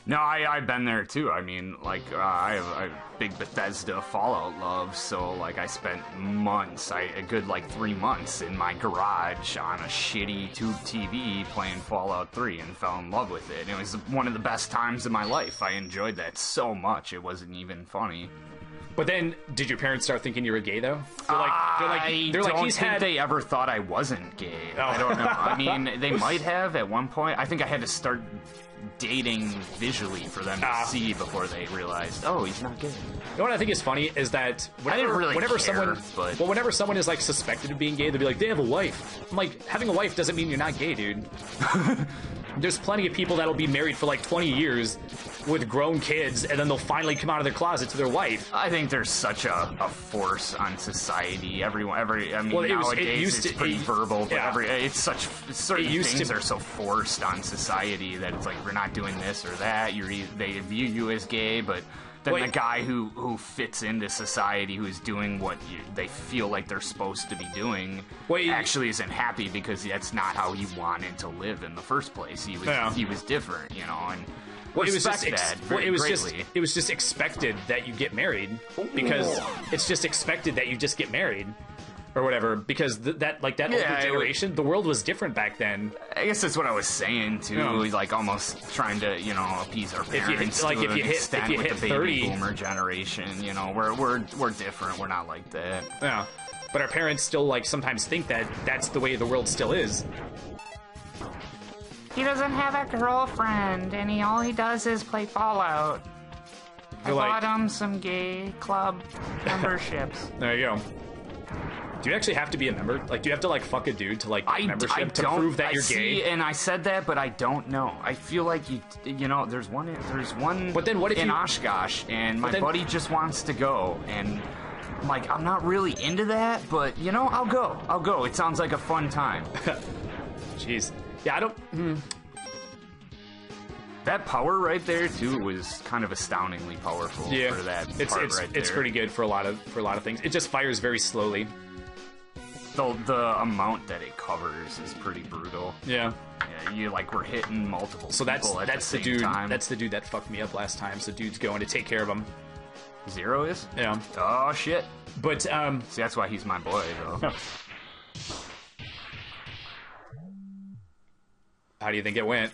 No, I've been there too. I mean, like, I have a big Bethesda Fallout love, so, like, I spent months, a good, like, 3 months in my garage on a shitty tube TV playing Fallout 3 and fell in love with it. It was one of the best times of my life. I enjoyed that so much, it wasn't even funny. But then, did your parents start thinking you were gay, though? I don't think they ever thought I wasn't gay. Oh. I don't know. I mean, they might have at one point. I think I had to start dating visually for them to see before they realized, oh, he's not gay. You know what I think is funny is that whenever someone is like suspected of being gay, they'll be like, they have a wife. I'm like, having a wife doesn't mean you're not gay, dude. There's plenty of people that'll be married for like 20 years with grown kids, and then they'll finally come out of their closet to their wife. I think there's such a force on society. I mean, nowadays it's pretty verbal, but certain things are so forced on society that it's like, we're not doing this or that. They view you as gay, but then the guy who fits into society, who's doing what they feel like they're supposed to be doing, actually isn't happy because that's not how he wanted to live in the first place. He was different, you know, and it was just expected that you get married because it's just expected that you just get married. Or whatever, because that older generation, the world was different back then. I guess that's what I was saying too, like almost trying to, you know, appease our parents. If you hit the 30, baby boomer generation, you know, we're different. We're not like that. Yeah, but our parents still like sometimes think that that's the way the world still is. He doesn't have a girlfriend, and all he does is play Fallout. I bought him some gay club memberships. There you go. Do you actually have to be a member? Like, do you have to, like, fuck a dude to, like, get membership to prove that you're gay? And I said that, but I don't know. I feel like, you know, there's one but then what if in Oshkosh, and my buddy just wants to go, and, like, I'm not really into that, but, you know, I'll go. It sounds like a fun time. Jeez. Yeah, I don't... That power right there too was kind of astoundingly powerful for that part right there. It's pretty good for a lot of things. It just fires very slowly. The amount that it covers is pretty brutal. Yeah. Yeah, you like were hitting multiple people that's at the same dude. time. That's the dude that fucked me up last time. So dude's going to take care of him. Zero is? Yeah. Oh shit. But see, that's why he's my boy though. How do you think it went?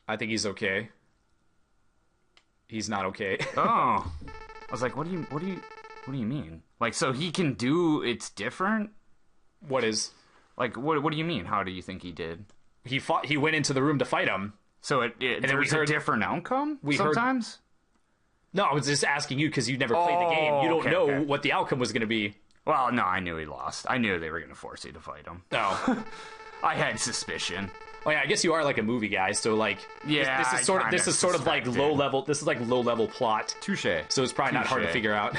I think he's okay. He's not okay. Oh. I was like, what do you mean? Like, so he can do it's different? What is? Like, what do you mean? How do you think he did? He went into the room to fight him. So there's a different outcome sometimes? No, I was just asking you because you never played the game. You don't know what the outcome was going to be. Well, no, I knew he lost. I knew they were going to force you to fight him. Oh. I had suspicion. Oh yeah, I guess you are like a movie guy, so like this is sort of like low level. This is like low level plot. Touche. So it's probably not hard to figure out.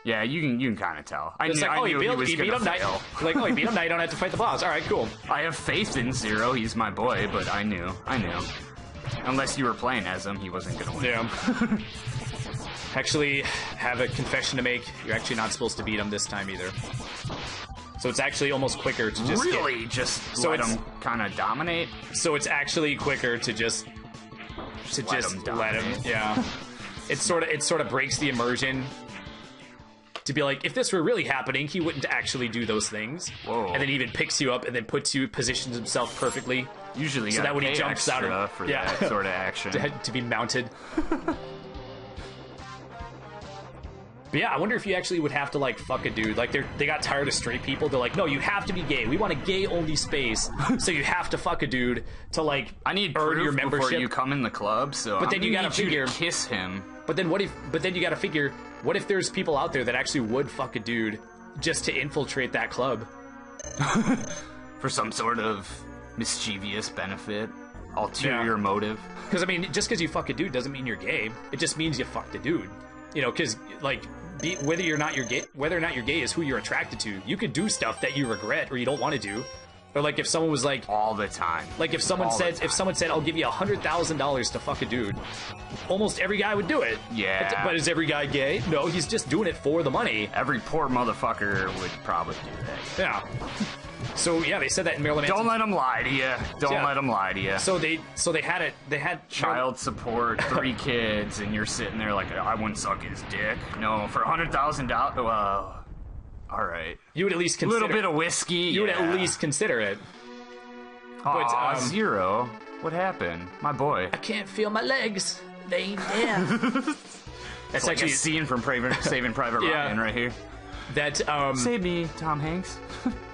Yeah, you can kind of tell. I knew he was going to fail. Like, oh, he beat him now. You don't have to fight the boss. All right, cool. I have faith in Zero. He's my boy, but I knew. Unless you were playing as him, he wasn't going to win. Yeah. Actually, have a confession to make. You're actually not supposed to beat him this time either. So it's actually almost quicker to just let him kind of dominate. So it's actually quicker to just let him. Yeah. It sort of breaks the immersion. To be like, if this were really happening, he wouldn't actually do those things. Whoa. And then even picks you up and then positions himself perfectly. Usually, so that when he jumps out of for that sort of action to be mounted. But yeah, I wonder if you actually would have to, like, fuck a dude. Like, they got tired of straight people. They're like, no, you have to be gay. We want a gay-only space, so you have to fuck a dude to, like, I need earn your membership. Before you come in the club, so but then you gotta figure to kiss him. But then you gotta figure, what if there's people out there that actually would fuck a dude just to infiltrate that club? For some sort of mischievous benefit, ulterior motive. Because, I mean, just because you fuck a dude doesn't mean you're gay. It just means you fucked a dude. You know, because, like, whether or not you're gay is who you're attracted to. You could do stuff that you regret or you don't want to do. Or, like, if someone was like... All the time. Like, if someone said, I'll give you $100,000 to fuck a dude, almost every guy would do it. Yeah. But is every guy gay? No, he's just doing it for the money. Every poor motherfucker would probably do that. Yeah. So yeah, they said that in Marilyn Manson's... Don't let them lie to you. Don't let them lie to you. So they had it. They had child support, 3 kids, and you're sitting there like, I wouldn't suck his dick. No, for $100,000. Well, all right. You would at least consider... A little bit of whiskey. You would at least consider it. But, Zero. What happened? My boy. I can't feel my legs. They ain't there. That's like actually a scene from Saving Private Ryan right here. That Save me, Tom Hanks.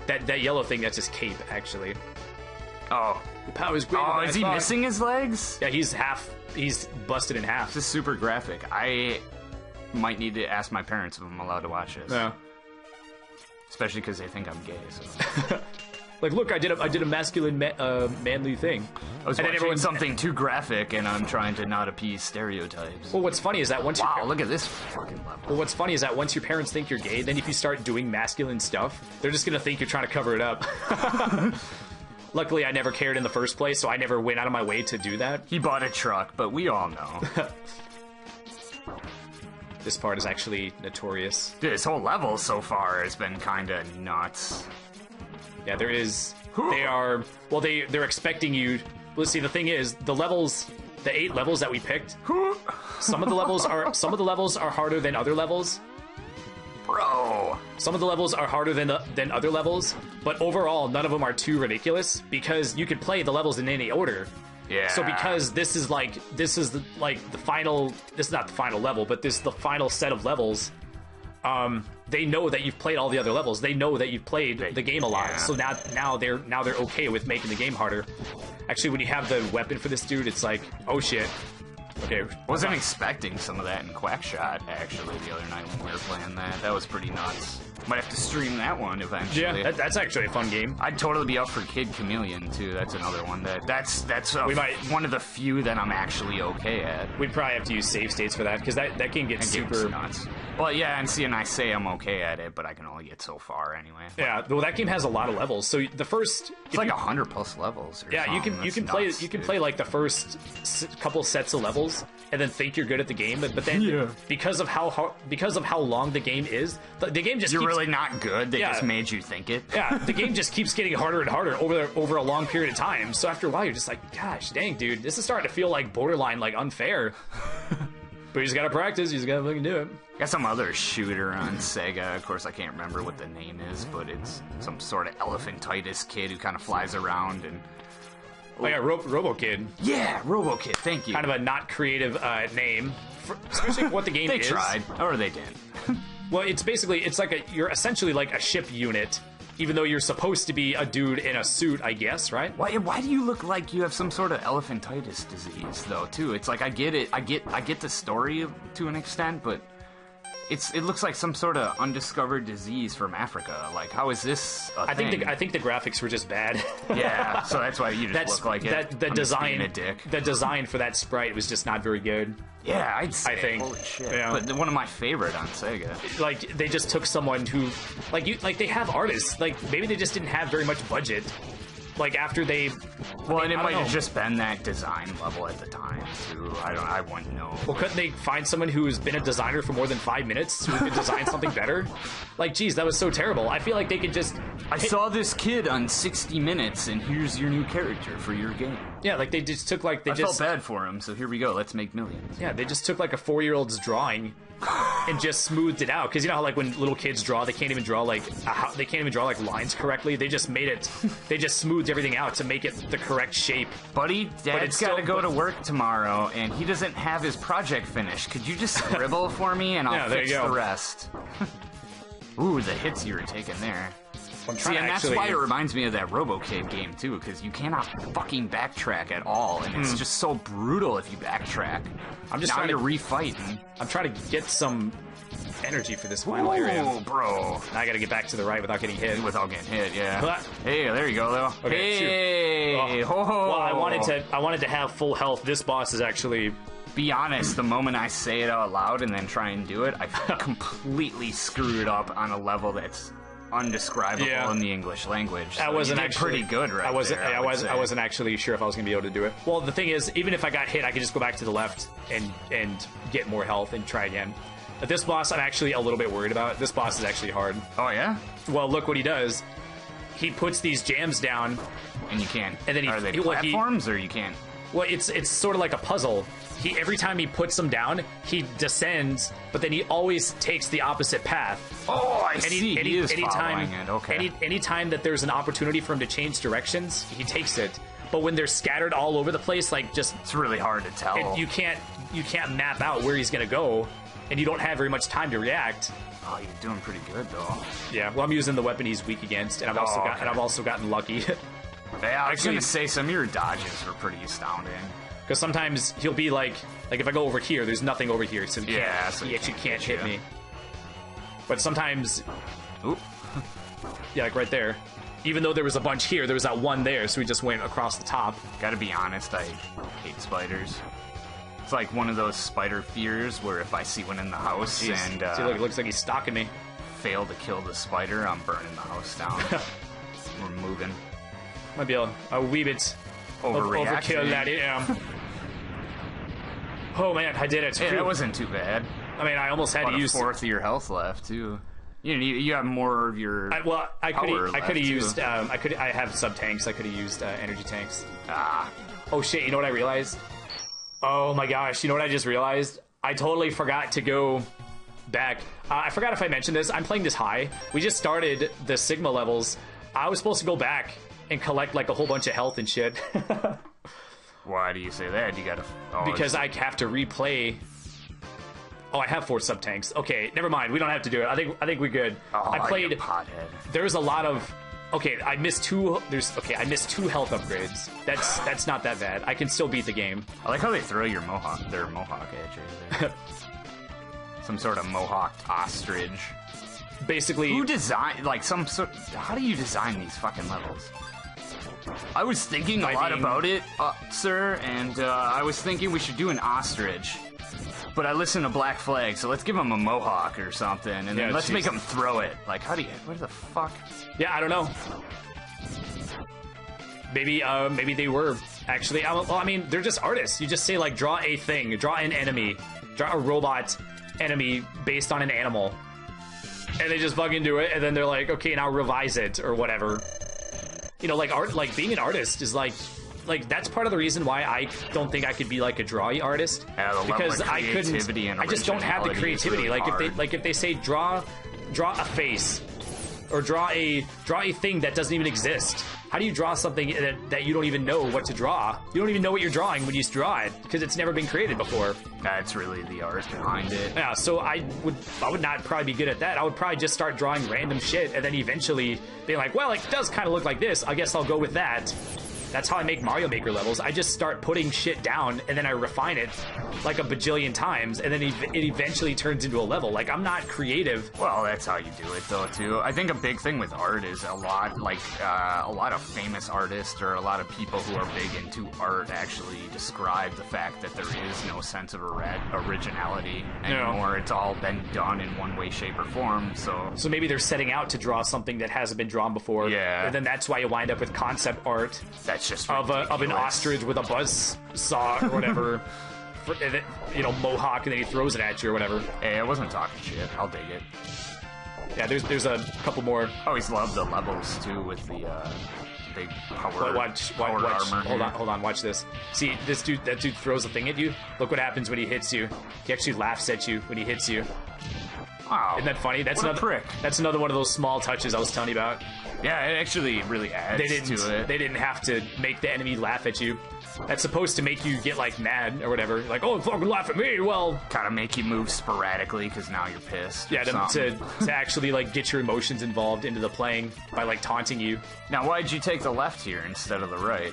that yellow thing, that's his cape, actually. Oh. The power's greater than is he missing his legs? Yeah, he's busted in half. This is super graphic. I might need to ask my parents if I'm allowed to watch this. Yeah. Especially because they think I'm gay, so... Like, look, I did a masculine, manly thing. I was watching something too graphic, and I'm trying to not appease stereotypes. Well, what's funny is that once look at this fucking level. Well, what's funny is that once your parents think you're gay, then if you start doing masculine stuff, they're just gonna think you're trying to cover it up. Luckily, I never cared in the first place, so I never went out of my way to do that. He bought a truck, but we all know. This part is actually notorious. Dude, this whole level so far has been kind of nuts. Yeah, there is. They're expecting you. Let's see. The thing is, the 8 levels that we picked. Some of the levels are harder than other levels. Bro. Some of the levels are harder than other levels, but overall, none of them are too ridiculous because you could play the levels in any order. Yeah. So because this is the final. This is not the final level, but this is the final set of levels. They know that you've played all the other levels. They know that you've played the game a lot. Yeah. So now they're okay with making the game harder. Actually, when you have the weapon for this dude, it's like, oh shit. Okay. Wasn't expecting some of that in Quackshot, actually, the other night when we were playing that. That was pretty nuts. Might have to stream that one eventually. Yeah, that's actually a fun game. I'd totally be up for Kid Chameleon, too. That's another one that's one of the few that I'm actually okay at. We'd probably have to use save states for that, because that game gets super... nuts. Well, yeah, and I say I'm okay at it, but I can only get so far anyway. Yeah, well, that game has a lot of levels. So the first... It's like 100+ levels. Yeah, you can play like the first couple sets of levels, and then think you're good at the game, but then because of how long the game is, the game just keeps... really not good. They just made you think it. Yeah, the game just keeps getting harder and harder over a long period of time. So after a while, you're just like, gosh, dang, dude, this is starting to feel like borderline, like unfair. But you just gotta practice. You just gotta fucking do it. Got some other shooter on Sega. Of course, I can't remember what the name is, but it's some sort of elephantitis kid who kind of flies around and. Oh yeah, Robo Kid. Yeah, Robo Kid. Thank you. Kind of a not creative name, especially for what the game is. They tried, or they didn't. Well, you're essentially like a ship unit, even though you're supposed to be a dude in a suit, I guess, right? Why do you look like you have some sort of elephantitis disease, though? Too, it's like I get it, I get the story to an extent, but it looks like some sort of undiscovered disease from Africa. Like, how is this a thing? I think the graphics were just bad. Yeah, so that's why you just look like it. The design for that sprite was just not very good. Yeah, I think. Holy shit. Yeah. But one of my favorite on Sega. Like, they just took someone who, they have artists. Like, maybe they just didn't have very much budget. Like, after they... Well, and it might have just been that design level at the time, too. I wouldn't know. Well, couldn't they find someone who's been a designer for more than 5 minutes who could design something better? Like, geez, that was so terrible. I feel like they could just... I saw this kid on 60 Minutes, and here's your new character for your game. Yeah, like, they just took, like... I felt bad for him, so here we go. Let's make millions. Yeah, they just took, like, a 4-year-old's drawing and just smoothed it out. Because you know how, like, when little kids draw, they can't even draw, like, lines correctly? They just made it... They just smoothed everything out to make it the correct shape. Buddy, Dad's got to go to work tomorrow, and he doesn't have his project finished. Could you just scribble for me, and I'll fix the rest? Ooh, the hits you were taking there. See, and that's why it reminds me of that RoboKid game, too, because you cannot fucking backtrack at all, and it's just so brutal if you backtrack. I'm just trying to refight. I'm trying to get some energy for this final area. Oh, bro. Now I gotta get back to the right without getting hit. Without getting hit, yeah. Hey, there you go, though. Okay, hey! Shoot. Well, I wanted to have full health. This boss is actually... Be honest, the moment I say it out loud and then try and do it, I completely screwed up on a level that's undescribable in the English language. So I wasn't actually pretty good, right? I wasn't actually sure if I was going to be able to do it. Well, the thing is, even if I got hit, I could just go back to the left and get more health and try again. But this boss, I'm actually a little bit worried about. This boss is actually hard. Oh yeah? Well, look what he does. he puts these jams down, and you can't. And then are they platforms or you can't? Well, it's sort of like a puzzle. Every time he puts them down, he descends, but then he always takes the opposite path. Oh, I see. He is following it. Okay. Anytime that there's an opportunity for him to change directions, he takes it. But when they're scattered all over the place, like just it's really hard to tell. You can't map out where he's gonna go, and you don't have very much time to react. Oh, you're doing pretty good though. Yeah. Well, I'm using the weepon he's weak against, and I've also gotten lucky. Yeah, I was gonna say some of your dodges were pretty astounding. Because sometimes he'll be like if I go over here, there's nothing over here, so he actually can't hit me. But sometimes, yeah, like right there. Even though there was a bunch here, there was that one there, so we just went across the top. Gotta be honest, I hate spiders. It's like one of those spider fears where if I see one in the house see, look, it looks like he's stalking me. Fail to kill the spider, I'm burning the house down. We're moving. Might be a wee bit overkill that I am. Oh man, I did it. Hey, that wasn't too bad. I mean, I almost had to use a fourth of your health left too. You have more of your. I could have used. I have sub tanks. I could have used energy tanks. Oh shit! You know what I realized? Oh my gosh! You know what I just realized? I totally forgot to go back. I forgot if I mentioned this. I'm playing this high. We just started the Sigma levels. I was supposed to go back and collect like a whole bunch of health and shit. Why do you say that? You gotta. Because I have to replay. Oh, I have 4 sub tanks. Okay, never mind. We don't have to do it. I think we're good. Oh, I played. Pothead. There's a lot of. Okay, I missed 2. I missed 2 health upgrades. That's not that bad. I can still beat the game. I like how they throw their mohawk at you. There. Some sort of mohawked ostrich. Basically, who designed like some sort? How do you design these fucking levels? I was thinking a lot about it, sir, and I was thinking we should do an ostrich. But I listened to Black Flag, so let's give him a mohawk or something, and then let's make him throw it. Like, what the fuck? Yeah, I don't know. Maybe they were actually. Well, I mean, they're just artists. You just say like, draw a thing, draw an enemy, draw a robot enemy based on an animal, and they just fucking do it, and then they're like, okay, now revise it or whatever. You know, like being an artist is like that's part of the reason why I don't think I could be like a drawy artist, because I just don't have the creativity. Really if they say draw a face or draw a thing that doesn't even exist. How do you draw something that you don't even know what to draw? You don't even know what you're drawing when you draw it because it's never been created before. That's really the art behind it. Yeah, so I would not probably be good at that. I would probably just start drawing random shit and then eventually be like, well, it does kind of look like this. I guess I'll go with that. That's how I make Mario Maker levels. I just start putting shit down, and then I refine it like a bajillion times, and then it eventually turns into a level. Like, I'm not creative. Well, that's how you do it, though, too. I think a big thing with art is a lot of famous artists or a lot of people who are big into art actually describe the fact that there is no sense of originality anymore. Yeah. It's all been done in one way, shape, or form, So maybe they're setting out to draw something that hasn't been drawn before. Yeah. And then that's why you wind up with concept art. That's just of an ostrich with a buzz saw or whatever, mohawk, and then he throws it at you or whatever. Hey, I wasn't talking shit. I'll dig it. Yeah, there's a couple more. I always love the levels too with the big power. Watch, armor. Hold on. Watch this. See, that dude throws a thing at you. Look what happens when he hits you. He actually laughs at you when he hits you. Wow. Isn't that funny? That's another prick. That's another one of those small touches I was telling you about. Yeah, it actually really adds to it. They didn't have to make the enemy laugh at you. That's supposed to make you get, like, mad or whatever. Like, oh, fucking laugh at me, well... Kind of make you move sporadically because now you're pissed. Yeah, to actually, like, get your emotions involved into the playing by, like, taunting you. Now, why'd you take the left here instead of the right?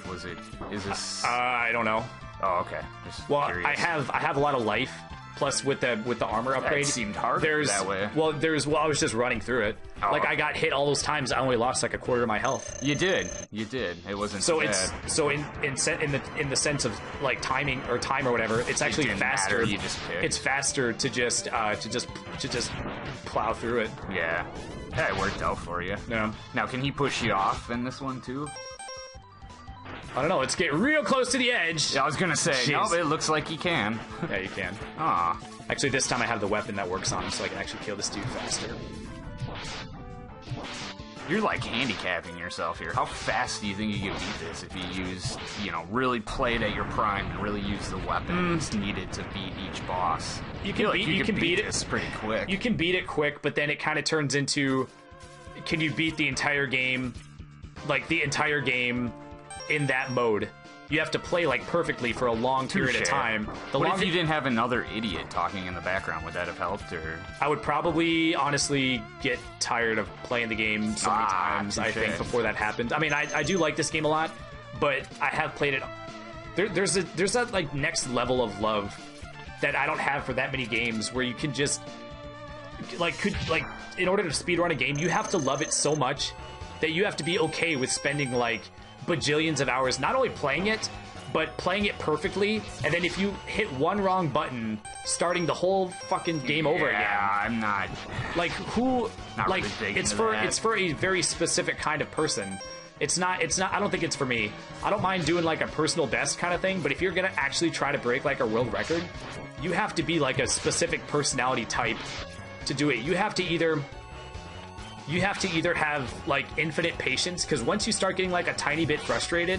Is this... I don't know. Oh, okay. Just curious. I have a lot of life. Plus, with the armor upgrade, it seemed harder that way. Well, I was just running through it. Oh. Like, I got hit all those times. I only lost like a quarter of my health. You did. It wasn't so bad. In the sense of like timing or time or whatever, it's actually faster. You just picked. It's faster to just plow through it. Yeah, it worked out for you. Yeah. Now, can he push you off in this one too? I don't know. Let's get real close to the edge. Yeah, I was gonna say. No, it looks like you can. Yeah, you can. Ah. Actually, this time I have the weapon that works on him, so I can actually kill this dude faster. You're like handicapping yourself here. How fast do you think you could beat this if you use, really play it at your prime and really use the weapons needed to beat each boss? You can beat it pretty quick. You can beat it quick, but then it kind of turns into, can you beat the entire game, like the entire game in that mode? You have to play like perfectly for a long period of time. What if you didn't have another idiot talking in the background? Would that have helped? Or I would probably honestly get tired of playing the game so many times. I think before that happened. I mean, I do like this game a lot, but I have played it. There's that like next level of love that I don't have for that many games where you can just in order to speedrun a game, you have to love it so much that you have to be okay with spending like bajillions of hours not only playing it, but playing it perfectly, and then if you hit one wrong button, starting the whole fucking game over again. Yeah, I'm not like who not like really it's for a very specific kind of person. It's not I don't think it's for me. I don't mind doing like a personal best kind of thing, but if you're gonna actually try to break like a world record, you have to be like a specific personality type to do it. You have to either have like infinite patience, because once you start getting like a tiny bit frustrated,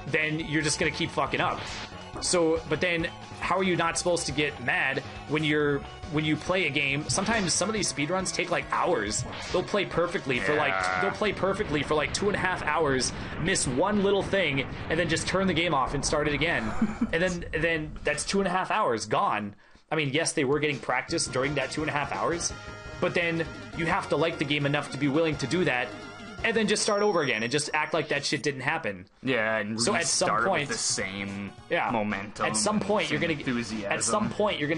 then you're just gonna keep fucking up. So, but then how are you not supposed to get mad when you play a game? Sometimes some of these speedruns take like hours. They'll play perfectly for like 2.5 hours, miss one little thing, and then just turn the game off and start it again. and then that's 2.5 hours gone. I mean, yes, they were getting practice during that 2.5 hours, but then you have to like the game enough to be willing to do that, and then just start over again and just act like that shit didn't happen. Yeah, and so at some point, with the same momentum. At some point, you're gonna enthusiasm.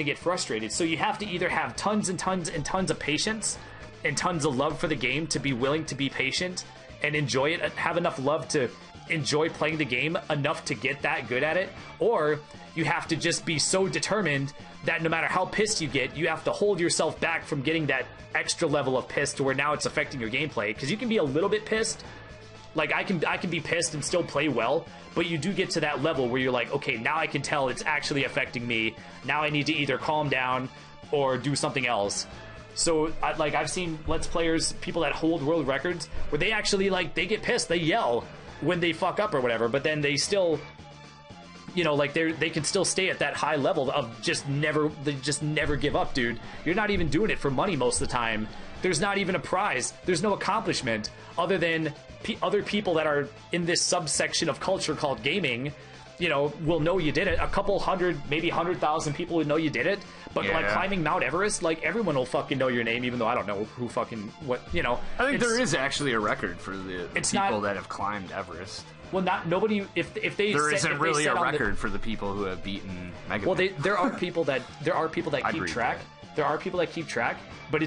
get frustrated. So you have to either have tons and tons and tons of patience and tons of love for the game to be willing to be patient and enjoy it, have enough love to enjoy playing the game enough to get that good at it, or you have to just be so determined that no matter how pissed you get, you have to hold yourself back from getting that extra level of pissed to where now it's affecting your gameplay. Because you can be a little bit pissed, like I can be pissed and still play well, but you do get to that level where you're like, okay, now I can tell it's actually affecting me. Now I need to either calm down or do something else. So I've seen Let's Players, people that hold world records, where they actually they get pissed, they yell when they fuck up or whatever, but then they still, they can still stay at that high level of just never give up, dude. You're not even doing it for money most of the time. There's not even a prize. There's no accomplishment other than other people that are in this subsection of culture called gaming, will know you did it. A couple hundred, maybe 100,000 people would know you did it. But like climbing Mount Everest, like everyone will fucking know your name, even though I don't know who fucking what. I think there is actually a record for the people that have climbed Everest. Well, not nobody. If they there isn't really a record for the people who have beaten Mega. Well, there are people that keep track. There are people that keep track, but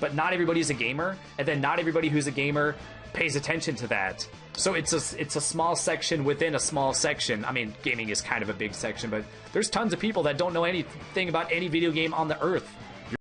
but not everybody's a gamer, and then not everybody who's a gamer pays attention to that. So it's a small section within a small section. I mean, gaming is kind of a big section, but there's tons of people that don't know anything about any video game on the earth